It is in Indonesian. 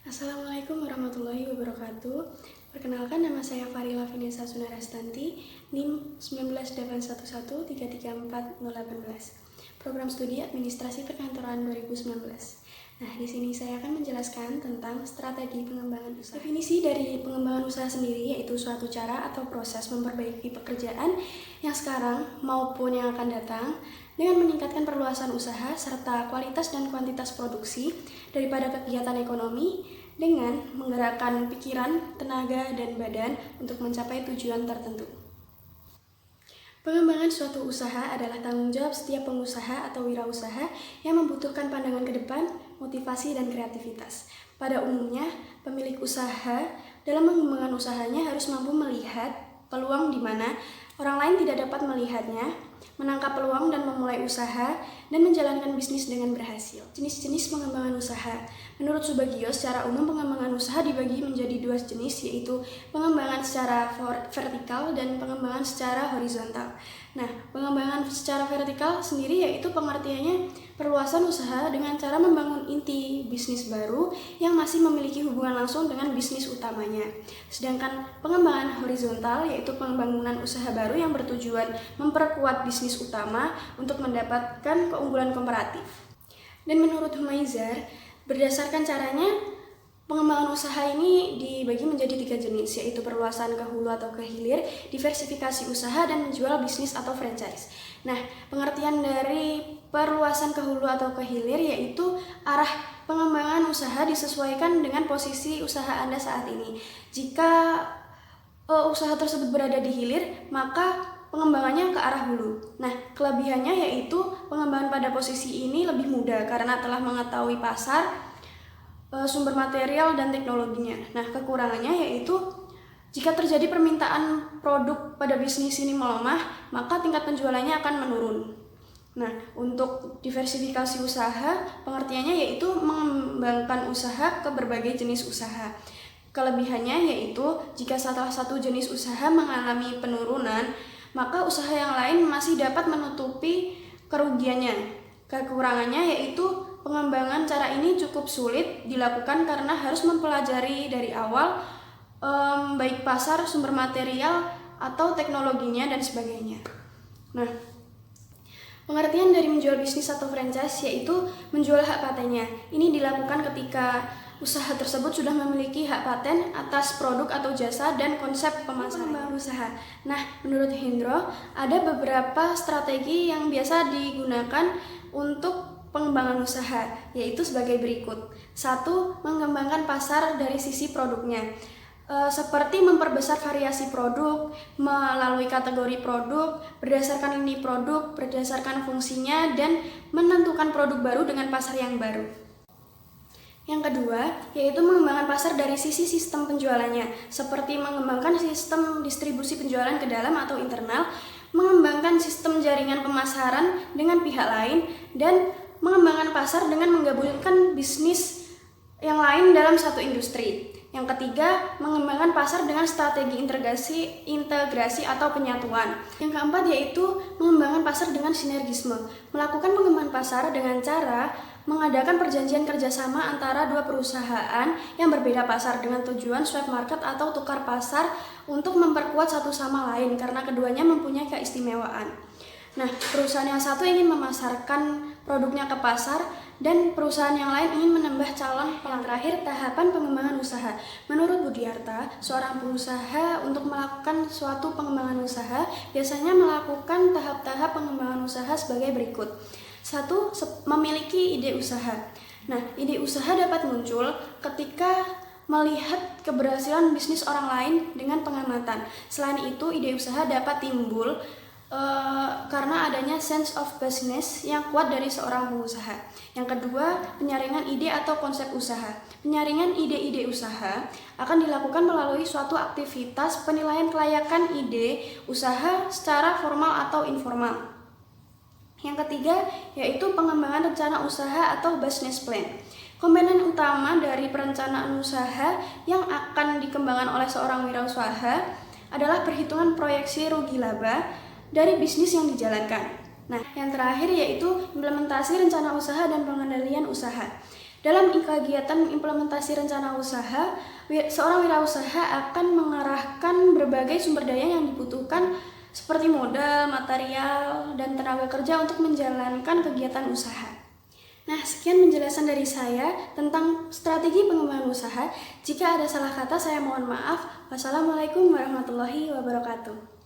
Assalamualaikum warahmatullahi wabarakatuh. Perkenalkan, nama saya Farila Vinesa Sunarastanti, NIM 19811334018. Program Studi Administrasi Perkantoran 2019. Nah, di sini saya akan menjelaskan tentang strategi pengembangan usaha. Definisi dari pengembangan usaha sendiri yaitu suatu cara atau proses memperbaiki pekerjaan yang sekarang maupun yang akan datang dengan meningkatkan perluasan usaha serta kualitas dan kuantitas produksi daripada kegiatan ekonomi dengan menggerakkan pikiran, tenaga, dan badan untuk mencapai tujuan tertentu. Pengembangan suatu usaha adalah tanggung jawab setiap pengusaha atau wirausaha yang membutuhkan pandangan ke depan, motivasi, dan kreativitas. Pada umumnya, pemilik usaha dalam mengembangkan usahanya harus mampu melihat peluang di mana orang lain tidak dapat melihatnya, menangkap peluang dan memulai usaha, dan menjalankan bisnis dengan berhasil. Jenis-jenis pengembangan usaha. Menurut Subagio, secara umum pengembangan usaha dibagi menjadi dua jenis, yaitu pengembangan secara vertikal dan pengembangan secara horizontal. Nah, pengembangan secara vertikal sendiri yaitu pengertiannya perluasan usaha dengan cara membangun inti bisnis baru yang masih memiliki hubungan langsung dengan bisnis utamanya. Sedangkan pengembangan horizontal yaitu pembangunan usaha baru yang bertujuan memperkuat bisnis utama untuk mendapatkan keunggulan komparatif. Dan menurut Humaizar, berdasarkan caranya, pengembangan usaha ini dibagi menjadi 3 jenis, yaitu perluasan ke hulu atau ke hilir, diversifikasi usaha, dan menjual bisnis atau franchise. Nah, pengertian dari perluasan ke hulu atau ke hilir yaitu arah pengembangan usaha disesuaikan dengan posisi usaha Anda saat ini. Jika usaha tersebut berada di hilir, maka pengembangannya ke arah hulu. Nah, kelebihannya yaitu pengembangan pada posisi ini lebih mudah karena telah mengetahui pasar, sumber material, dan teknologinya. Nah, kekurangannya yaitu jika terjadi permintaan produk pada bisnis ini melemah, maka tingkat penjualannya akan menurun. Nah, untuk diversifikasi usaha, pengertiannya yaitu mengembangkan usaha ke berbagai jenis usaha. Kelebihannya yaitu jika salah satu jenis usaha mengalami penurunan, maka usaha yang lain masih dapat menutupi kerugiannya. Kekurangannya yaitu pengembangan cara ini cukup sulit dilakukan karena harus mempelajari dari awal baik pasar, sumber material, atau teknologinya dan sebagainya. Nah, pengertian dari menjual bisnis atau franchise yaitu menjual hak patennya. Ini dilakukan ketika usaha tersebut sudah memiliki hak paten atas produk atau jasa dan konsep pemasaran usaha. Nah, menurut Hendro, ada beberapa strategi yang biasa digunakan untuk pengembangan usaha, yaitu sebagai berikut. 1. Mengembangkan pasar dari sisi produknya. Seperti memperbesar variasi produk, melalui kategori produk, berdasarkan lini produk, berdasarkan fungsinya, dan menentukan produk baru dengan pasar yang baru. Yang kedua, yaitu mengembangkan pasar dari sisi sistem penjualannya, seperti mengembangkan sistem distribusi penjualan ke dalam atau internal, mengembangkan sistem jaringan pemasaran dengan pihak lain, dan mengembangkan pasar dengan menggabungkan bisnis yang lain dalam satu industri. Yang ketiga, mengembangkan pasar dengan strategi integrasi atau penyatuan. Yang keempat yaitu mengembangkan pasar dengan sinergisme. Melakukan pengembangan pasar dengan cara mengadakan perjanjian kerjasama antara dua perusahaan yang berbeda pasar dengan tujuan swap market atau tukar pasar untuk memperkuat satu sama lain karena keduanya mempunyai keistimewaan. Nah, perusahaan yang satu ingin memasarkan produknya ke pasar dan perusahaan yang lain ingin menambah calon pelanggan. Terakhir, tahapan pengembangan usaha. Menurut Budiarta, seorang pengusaha untuk melakukan suatu pengembangan usaha biasanya melakukan tahap-tahap pengembangan usaha sebagai berikut. 1. Memiliki ide usaha. Nah, ide usaha dapat muncul ketika melihat keberhasilan bisnis orang lain dengan pengamatan. Selain itu, ide usaha dapat timbul karena adanya sense of business yang kuat dari seorang pengusaha. Yang kedua, penyaringan ide atau konsep usaha. Penyaringan ide-ide usaha akan dilakukan melalui suatu aktivitas penilaian kelayakan ide usaha secara formal atau informal. Yang ketiga, yaitu pengembangan rencana usaha atau business plan. Komponen utama dari perencanaan usaha yang akan dikembangkan oleh seorang wirausaha adalah perhitungan proyeksi rugi laba dari bisnis yang dijalankan. Nah, yang terakhir yaitu implementasi rencana usaha dan pengendalian usaha. Dalam kegiatan implementasi rencana usaha, seorang wirausaha akan mengarahkan berbagai sumber daya yang dibutuhkan seperti modal, material, dan tenaga kerja untuk menjalankan kegiatan usaha. Nah, sekian penjelasan dari saya tentang strategi pengembangan usaha. Jika ada salah kata, saya mohon maaf. Wassalamualaikum warahmatullahi wabarakatuh.